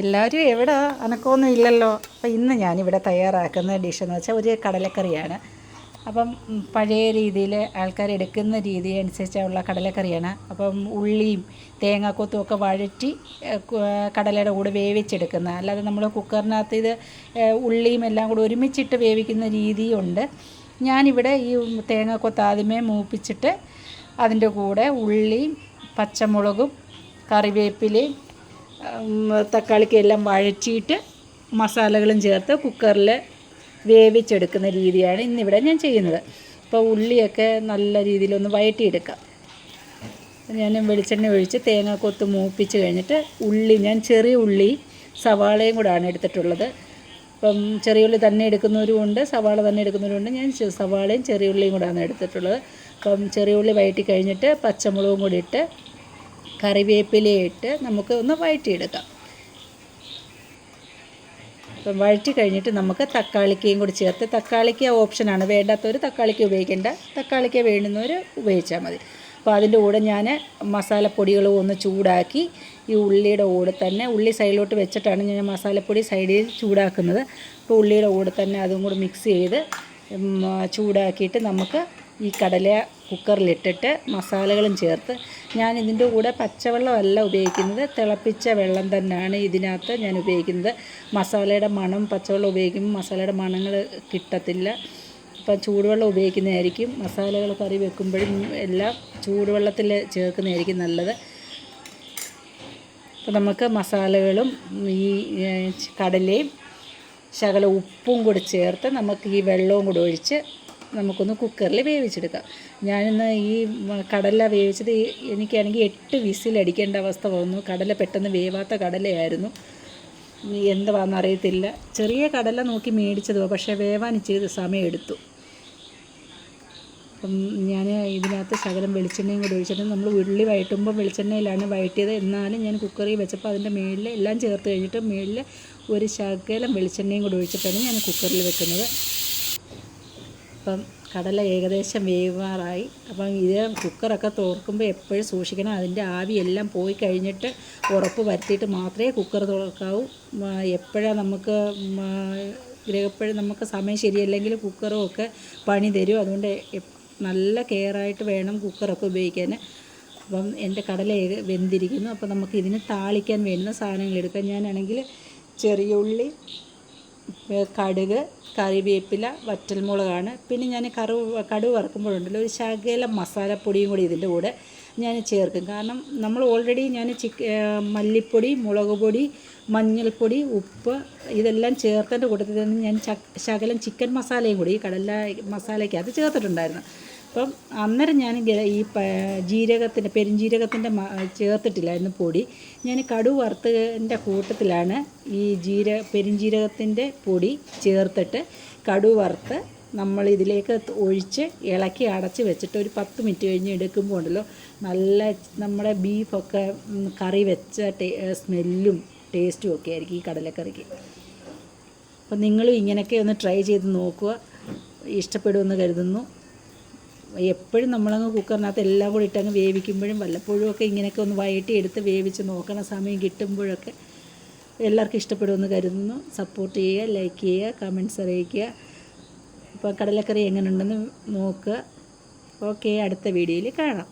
എല്ലാവരും എവിടെ അനക്കമൊന്നും ഇല്ലല്ലോ. അപ്പം ഇന്ന് ഞാനിവിടെ തയ്യാറാക്കുന്ന ഡിഷെന്ന് വെച്ചാൽ ഒരു കടലക്കറിയാണ്. അപ്പം പഴയ രീതിയിൽ ആൾക്കാർ എടുക്കുന്ന രീതി അനുസരിച്ചുള്ള കടലക്കറിയാണ്. അപ്പം ഉള്ളിയും തേങ്ങാക്കൊത്തും ഒക്കെ വഴറ്റി കടലയുടെ കൂടെ വേവിച്ചെടുക്കുന്ന, അല്ലാതെ നമ്മൾ കുക്കറിനകത്ത് ഇത് ഉള്ളിയും എല്ലാം കൂടെ ഒരുമിച്ചിട്ട് വേവിക്കുന്ന രീതിയുണ്ട്. ഞാനിവിടെ ഈ തേങ്ങാക്കൊത്ത് ആദ്യമേ മൂപ്പിച്ചിട്ട് അതിൻ്റെ കൂടെ ഉള്ളിയും പച്ചമുളകും കറിവേപ്പിലയും തക്കാളിക്കെല്ലാം വഴറ്റിയിട്ട് മസാലകളും ചേർത്ത് കുക്കറിൽ വേവിച്ചെടുക്കുന്ന രീതിയാണ് ഇന്നിവിടെ ഞാൻ ചെയ്യുന്നത്. അപ്പോൾ ഉള്ളിയൊക്കെ നല്ല രീതിയിലൊന്ന് വഴറ്റിയെടുക്കാം. ഞാൻ വെളിച്ചെണ്ണ ഒഴിച്ച് തേങ്ങാക്കൊത്ത് മൂപ്പിച്ച് കഴിഞ്ഞിട്ട് ഞാൻ ചെറിയ ഉള്ളി സവാളയും കൂടാണ് എടുത്തിട്ടുള്ളത്. അപ്പം ചെറിയ ഉള്ളി തന്നെ എടുക്കുന്നവരുമുണ്ട്, സവാള തന്നെ എടുക്കുന്നവരുമുണ്ട്. ഞാൻ സവാളയും ചെറിയ ഉള്ളിയും കൂടാണ് എടുത്തിട്ടുള്ളത്. അപ്പം ചെറിയ ഉള്ളി വഴറ്റി കഴിഞ്ഞിട്ട് പച്ചമുളകും കൂടി ഇട്ട് കറിവേപ്പിലയിട്ട് നമുക്ക് ഒന്ന് വഴറ്റിയെടുക്കാം. അപ്പം വഴറ്റി കഴിഞ്ഞിട്ട് നമുക്ക് തക്കാളിക്കയും കൂടി ചേർത്ത്, തക്കാളിക്ക ഓപ്ഷനാണ്, വേണ്ടാത്തവർ തക്കാളിക്ക ഉപയോഗിക്കേണ്ട, തക്കാളിക്ക വേണ്ടുന്നവർ ഉപയോഗിച്ചാൽ മതി. അപ്പോൾ അതിൻ്റെ കൂടെ ഞാൻ മസാലപ്പൊടികളും ഒന്ന് ചൂടാക്കി ഈ ഉള്ളിയുടെ കൂടെ തന്നെ, ഉള്ളി സൈഡിലോട്ട് വെച്ചിട്ടാണ് ഞാൻ മസാലപ്പൊടി സൈഡിൽ ചൂടാക്കുന്നത്. അപ്പോൾ ഉള്ളിയുടെ കൂടെ തന്നെ അതും കൂടി മിക്സ് ചെയ്ത് ചൂടാക്കിയിട്ട് നമുക്ക് ഈ കടല കുക്കറിലിട്ടിട്ട് മസാലകളും ചേർത്ത്, ഞാൻ ഇതിൻ്റെ കൂടെ പച്ചവെള്ളമല്ല ഉപയോഗിക്കുന്നത്, തിളപ്പിച്ച വെള്ളം തന്നെയാണ് ഇതിനകത്ത് ഞാൻ ഉപയോഗിക്കുന്നത്. മസാലയുടെ മണം, പച്ചവെള്ളം ഉപയോഗിക്കുമ്പോൾ മസാലയുടെ മണങ്ങൾ കിട്ടത്തില്ല. അപ്പം ചൂടുവെള്ളം ഉപയോഗിക്കുന്നതായിരിക്കും. മസാലകൾ കറി വെക്കുമ്പോഴും എല്ലാം ചൂടുവെള്ളത്തിൽ ചേർക്കുന്നതായിരിക്കും നല്ലത്. അപ്പോൾ നമുക്ക് മസാലകളും ഈ കടലയും ശകല ഉപ്പും കൂടി ചേർത്ത് നമുക്ക് ഈ വെള്ളവും കൂടി ഒഴിച്ച് നമുക്കൊന്ന് കുക്കറിൽ വേവിച്ചെടുക്കാം. ഞാനിന്ന് ഈ കടല വേവിച്ചത് എനിക്കാണെങ്കിൽ 8 വിസിലടിക്കേണ്ട അവസ്ഥ വന്നു. കടല പെട്ടെന്ന് വേവാത്ത കടലയായിരുന്നു. എന്താണെന്നറിയത്തില്ല. ചെറിയ കടല നോക്കി മേടിച്ചതോ, പക്ഷേ വേവാൻ ഇച്ചിരി സമയമെടുത്തു. അപ്പം ഞാൻ ഇതിനകത്ത് ശകലം വെളിച്ചെണ്ണയും കൂടി ഒഴിച്ചിട്ട്, നമ്മൾ ഉള്ളി വഴറ്റുമ്പോൾ വെളിച്ചെണ്ണയിലാണ് വഴറ്റിയത്, എന്നാലും ഞാൻ കുക്കറിൽ വെച്ചപ്പോൾ അതിൻ്റെ മുകളിൽ എല്ലാം ചേർത്ത് കഴിഞ്ഞിട്ട് മുകളിൽ ഒരു ശകലം വെളിച്ചെണ്ണയും കൂടി ഒഴിച്ചിട്ടാണ് ഞാൻ കുക്കറിൽ വെക്കുന്നത്. അപ്പം കടല ഏകദേശം വേവാറായി. അപ്പം ഇത് കുക്കറൊക്കെ തുറക്കുമ്പോൾ എപ്പോഴും സൂക്ഷിക്കണം, അതിൻ്റെ ആവിയെല്ലാം പോയി കഴിഞ്ഞിട്ട് ഉറപ്പ് വരുത്തിയിട്ട് മാത്രമേ കുക്കർ തുറക്കാവൂ. എപ്പോഴാണ് നമുക്ക് സമയം ശരിയല്ലെങ്കിൽ കുക്കറും ഒക്കെ പണി തരും. അതുകൊണ്ട് നല്ല കെയറായിട്ട് വേണം കുക്കറൊക്കെ ഉപയോഗിക്കാൻ. അപ്പം എൻ്റെ കടല വെന്തിരിക്കുന്നു. അപ്പോൾ നമുക്ക് ഇതിന് താളിക്കാൻ വേണ്ടുന്ന സാധനങ്ങൾ എടുക്കാം. ഞാനാണെങ്കിൽ ചെറിയ ഉള്ളി, കടുക്, കറിവേപ്പില, വറ്റൽമുളകാണ്. പിന്നെ ഞാൻ കടുക് വറുക്കുമ്പോഴുണ്ടല്ലോ ഒരു ശകലം മസാലപ്പൊടിയും കൂടി ഇതിൻ്റെ കൂടെ ഞാൻ ചേർക്കും. കാരണം നമ്മൾ ഓൾറെഡി ഞാൻ മല്ലിപ്പൊടി, മുളക് പൊടി, മഞ്ഞൾപ്പൊടി, ഉപ്പ് ഇതെല്ലാം ചേർത്തതിൻ്റെ കൂട്ടത്തിൽ തന്നെ ഞാൻ ശകലം ചിക്കൻ മസാലയും കൂടി ഈ കടല മസാലയ്ക്കകത്ത് ചേർത്തിട്ടുണ്ടായിരുന്നു. അപ്പം അന്നേരം ഞാൻ ഈ പെരുംജീരകത്തിൻ്റെ ചേർത്തിട്ടില്ലായിരുന്നു പൊടി. ഞാൻ കടുക് വറുത്തതിൻ്റെ കൂട്ടത്തിലാണ് ഈ പെരുംജീരകത്തിൻ്റെ പൊടി ചേർത്തിട്ട് കടുക് വറുത്ത് നമ്മൾ ഇതിലേക്ക് ഒഴിച്ച് ഇളക്കി അടച്ച് വെച്ചിട്ട് ഒരു 10 മിനിറ്റ് കഴിഞ്ഞ് എടുക്കുമ്പോൾ ഉണ്ടല്ലോ നല്ല നമ്മുടെ ബീഫൊക്കെ കറി വെച്ച സ്മെല്ലും ടേസ്റ്റും ഒക്കെ ആയിരിക്കും ഈ കടലക്കറിക്ക്. അപ്പം നിങ്ങളും ഇങ്ങനെയൊക്കെ ഒന്ന് ട്രൈ ചെയ്ത് നോക്കുക, ഇഷ്ടപ്പെടുമെന്ന് കരുതുന്നു. എപ്പോഴും നമ്മളങ്ങ് കുക്കറിനകത്ത് എല്ലാം കൂടി ഇട്ടങ്ങ് വേവിക്കുമ്പോഴും വല്ലപ്പോഴും ഒക്കെ ഇങ്ങനെയൊക്കെ ഒന്ന് വഴറ്റി എടുത്ത് വേവിച്ച് നോക്കണ സമയം കിട്ടുമ്പോഴൊക്കെ എല്ലാവർക്കും ഇഷ്ടപ്പെടുമെന്ന് കരുതുന്നു. സപ്പോർട്ട് ചെയ്യുക, ലൈക്ക് ചെയ്യുക, കമൻറ്റ്സ് അറിയിക്കുക. അപ്പോൾ കടലക്കറി എങ്ങനെയുണ്ടെന്ന് നോക്കുക. ഓക്കെ, അടുത്ത വീഡിയോയിൽ കാണാം.